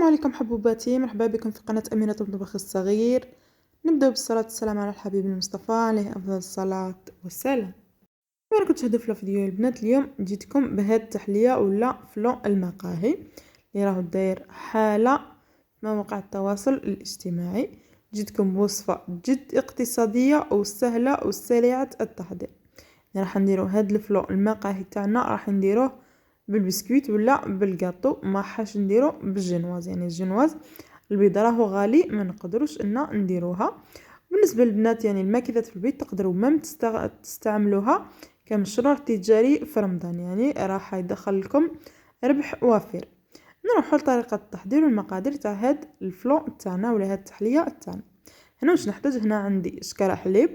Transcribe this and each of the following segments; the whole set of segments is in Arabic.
عليكم حبوباتي، مرحبا بكم في قناة أمينة المطبخ الصغير. نبدأ بالصلاة والسلام على الحبيب المصطفى عليه أفضل الصلاة والسلام. كما راكم تشاهدوا في الفيديو البنات، اليوم جيتكم بهذه التحلية ولا فلون المقاهي اللي راهو داير حالة في مواقع التواصل الاجتماعي. جيتكم بوصفة جد اقتصادية وسهلة وسريعة التحضير. راح نديرو هاد الفلون المقاهي تاعنا، راح نديروه بالبسكويت ولا بالكاطو، ما حاش نديرو بالجنواز. يعني الجنواز البيض راهو غالي، ما نقدروش ان نديروها. بالنسبه للبنات يعني الماكلات في البيت تقدروا ميم تستعملوها كمشروع تجاري في رمضان، يعني راح يدخل لكم ربح وافر. نروحوا لطريقه التحضير والمقادير تاع هاد الفلون تاعنا ولا هاد التحليه تاعنا. هنا واش نحتاج؟ هنا عندي شكاره حليب،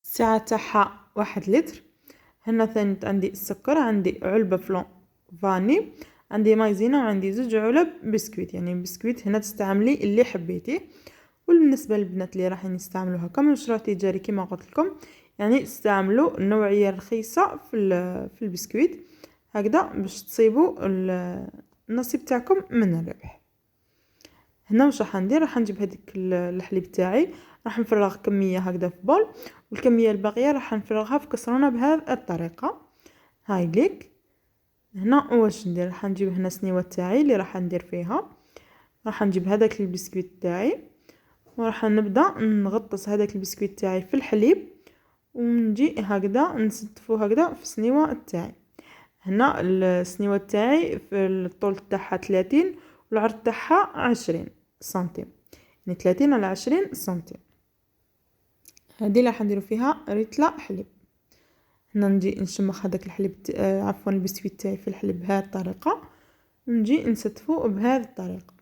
السعه تاعها 1 لتر. هنا ثاني عندي السكر، عندي علبه فلون فاني، عندي مايزينا، وعندي 2 علب بسكويت. يعني بسكويت هنا تستعملي اللي حبيتيه. وبالنسبه للبنات اللي راح يستعملوها كمشروع تجاري كما قلت لكم، يعني استعملوا النوعيه الرخيصه في البسكويت هكذا باش تصيبوا النصيب تاعكم من الربح. هنا واش راح ندير؟ راح نجيب هذيك الحليب تاعي، راح نفرغ كميه هكذا في بول، والكميه الباقيه راح نفرغها في كسرونه بهذه الطريقه. هاي ليك. هنا واش ندير؟ راح نجيب هنا سنيوه تاعي اللي راح ندير فيها، راح نجيب هذاك البسكويت تاعي وراح نبدا نغطس هذاك البسكويت تاعي في الحليب، ونجي هكذا نستفو هكذا في السنيوه تاعي. هنا السنيوه تاعي في الطول تاعها 30 والعرض تاعها 20 سنتيم، يعني 30 على 20 سنتيم. هذه اللي راح نديرو فيها ريتله حليب. هنا نجي نشمخ هذاك الحليب عفوا البسكويت تاعي في الحليب بهذه الطريقه، ونجي نستفو بهذه الطريقه.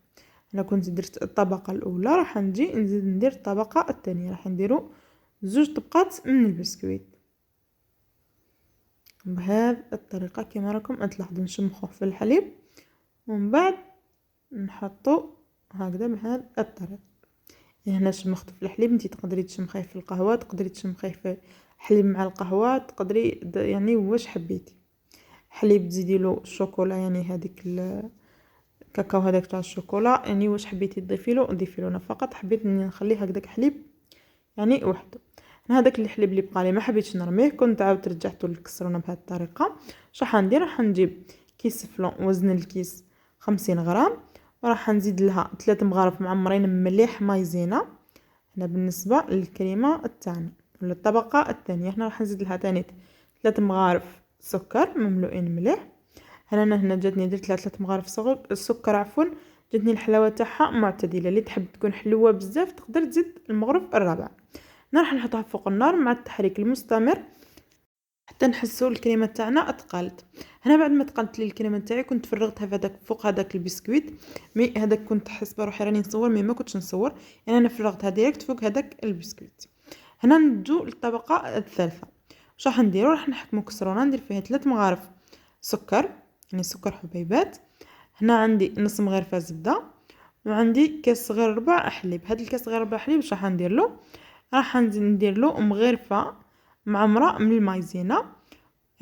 انا كنت درت الطبقه الاولى، راح نجي نزيد ندير الطبقه الثانيه، راح نديرو 2 طبقات من البسكويت بهذه الطريقه كما راكم تلاحظوا. نشمخوه في الحليب ومن بعد نحطو هكذا بهذه الطريقه. يعني هنا شمخته في الحليب، انتي تقدري تشمخيه في القهوه، تقدري تشمخيه في حليب مع القهوه، تقدري يعني واش حبيتي. حليب تزيدي له الشوكولا، يعني هذيك الكاكاو هذاك تاع الشوكولا، يعني واش حبيتي تضيفي له ضيفي له. انا فقط حبيت اني نخليه هكذاك حليب يعني وحده. انا هذاك الحليب اللي بقى لي ما حبيتش نرميه، كنت عاودت رجعته للكسرونه بهذه الطريقه. واش راح ندير؟ راح نجيب كيس فلون، وزن الكيس 50 غرام، وراح نزيد لها 3 مغارف معمرين مليح مايزينا. هنا بالنسبه للكريمه تاعنا ولا الطبقه الثانيه، هنا راح نزيد لها ثاني 3 مغارف سكر مملوئين مليح. هنا جاتني درت لها 3 مغارف السكر عفوا، جاتني الحلاوه تاعها معتدله. اللي تحب تكون حلوه بزاف تقدر تزيد المغرف الرابع. راح نحطها فوق النار مع التحريك المستمر حتى نحسوا الكريمه تاعنا اتقلت. هنا بعد ما تقلت لي الكريمه تاعي كنت فرغتها في هذاك فوق هذاك البسكويت، مي هذاك كنت حس بروحي راني نصور مي ما كنتش نصور، يعني انا فرغتها ديريكت فوق هذاك البسكويت. هنا نجو للطبقه الثالثه. واش راح نديرو؟ راح نحكمو كسرونه ندير فيها 3 مغارف سكر، يعني سكر حبيبات. هنا عندي نص مغرفه زبده، وعندي كاس صغير ربع حليب. هذا الكاس صغير ربع حليب واش راح ندير له؟ راح ندير له مغرفه معمره من المايزينا،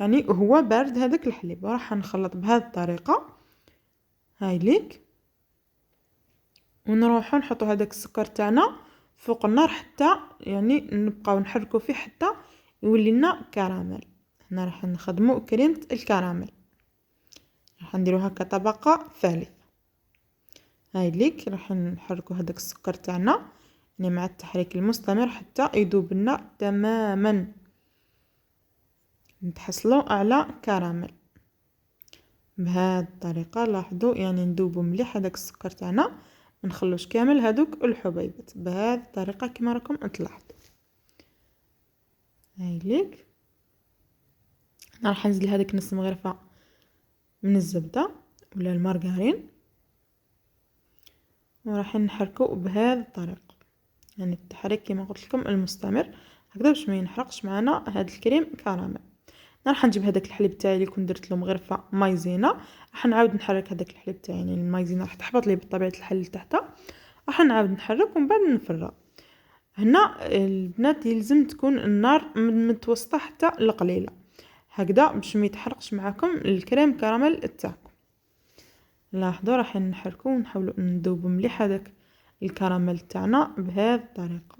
يعني هو بارد هذاك الحليب. وراح نخلط بهذه الطريقه هاي ليك، ونروحوا نحطوا هذاك السكر تاعنا فوق النار حتى يعني نبقاو نحركوا فيه حتى يولي لنا كراميل. هنا راح نخدموا كريمه الكراميل، راح نديروا هكا طبقه ثالثه. هاي ليك راح نحركوا هذاك السكر تاعنا يعني مع التحريك المستمر حتى يذوب لنا تماما، نتحصلوا على كراميل بهذه الطريقه. لاحظوا يعني نذوبوا مليح هذاك السكر تاعنا، ما نخلوش كامل هذوك الحبيبات بهذه الطريقه كما راكم تلاحظوا. هاي ليك. راح نزيد هذيك نص مغرفه من الزبده ولا المارغرين، وراح نحركوا بهذه الطريقه، يعني التحريك كما قلت لكم المستمر هكذا باش ما ينحرقش معنا هذا الكريم كراميل. راح نجيب هذاك الحليب تاعي اللي كنت درت له مغرفه مايزينا، راح نعاود نحرك هذاك الحليب تاعي، يعني المايزينا راح تحبط لي بطبيعه الحال لتحتها، راح نعاود نحرك ومن بعد نفرغ. هنا البنات يلزم تكون النار متوسطه حتى القليله هكذا باش ما يتحرقش معكم الكريم كراميل تاعكم. لاحظوا راح نحركو ونحاولوا نذوبوا مليح هذاك الكراميل تاعنا بهذه الطريقه.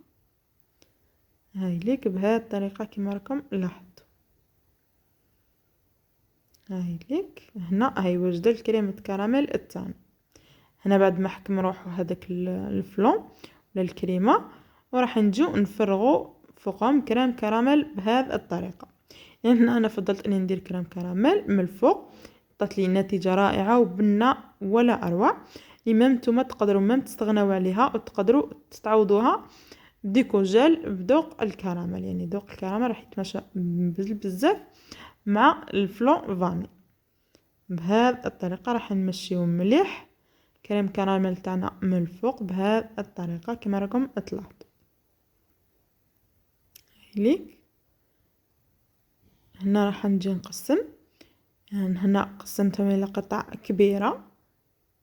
هاي ليك بهذه الطريقه كما راكم لاحظتوا. هاي ليك هنا هاي وجد الكريمه كراميل تاعنا. هنا بعد ما حكم روحو هذاك الفلون ولا الكريمه، وراح نجو نفرغو فوقهم كريم كراميل بهذه الطريقه. يعني هنا انا فضلت اني ندير كريم كراميل من الفوق، عطات لي نتيجه رائعه وبنه ولا اروع. المهم نتوما تقدروا ميم تستغناو عليها وتقدروا تتعوضوها ديكو جيل بذوق الكراميل. يعني ذوق الكراميل راح يتماشى بزاف مع الفلون فاني. بهذه الطريقه راح نمشيو مليح كريم كراميل تاعنا من الفوق بهذه الطريقه كما راكم تلاحظوا. ليك هنا راح نجي نقسم، يعني هنا قسمتهم الى قطع كبيره.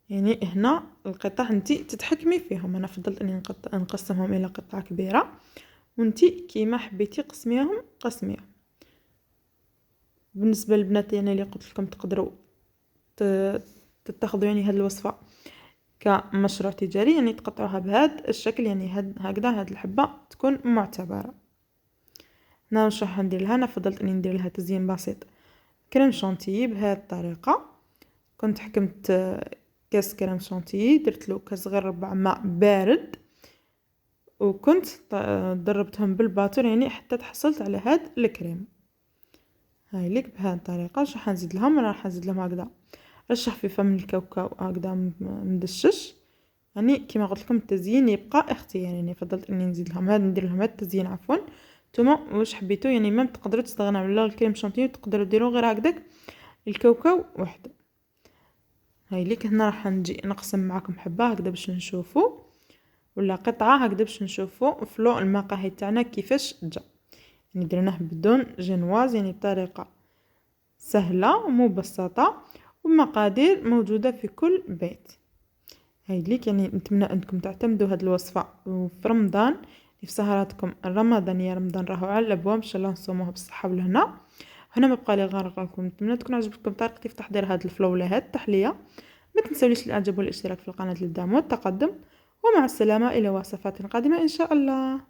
يعني هنا القطع انتي تتحكمي فيهم، انا فضلت اني نقسمهم الى قطع كبيره، وانتي كيما حبيتي قسميهم قسميهم. بالنسبه للبنات يعني اللي قلت لكم تقدروا تتخذوا يعني هذه الوصفه كمشروع تجاري، يعني تقطعوها بهذا الشكل، يعني هكذا هذه الحبه تكون معتبره. هنا واش راح ندير لها؟ انا فضلت اني ندير لها تزيين بسيط كريم شانتيي بهذه الطريقه. كنت حكمت كاس كريم شانتيي، درت له كاس صغير ربع ماء بارد، وكنت ضربتهم بالباتور يعني حتى تحصلت على هاد الكريم. هاي ليك بهذه الطريقه. واش راح نزيد لهم؟ راح نزيد لهم هكذا رشه خفيفه من الكاوكاو هكذا مدشش، يعني كما قلت لكم التزيين يبقى اختياري. يعني فضلت اني نزيد لهم هذا، ندير لهم هذا التزيين عفوا. نتوما واش حبيتو، يعني ما تقدروا تستغناو على الكريم شانتيي، تقدروا ديروا غير هكذاك الكاوكاو وحده. هاي ليك هنا راح نجي نقسم معكم حبه هكذا باش نشوفوا، ولا قطعه هكذا باش نشوفوا فلو المقاهي تاعنا كيفاش جا. يعني درناه بدون جنواز، يعني بطريقه سهله ومبسطه ومقادير موجوده في كل بيت. هاي ليك يعني نتمنى انكم تعتمدوا هذه الوصفه في رمضان، في سهراتكم الرمضانيه. رمضان راهو على الابواب، ان شاء الله نصوموه بالصحه والهنا. هنا ما بقى لي غير نقولكم نتمنى تكون عجبتكم طريقتي في تحضير هذا الفلو ولا هذه التحليه. ما تنسونيش الاعجاب والاشتراك في القناه للدعم والتقدم، ومع السلامه الى وصفات قادمه ان شاء الله.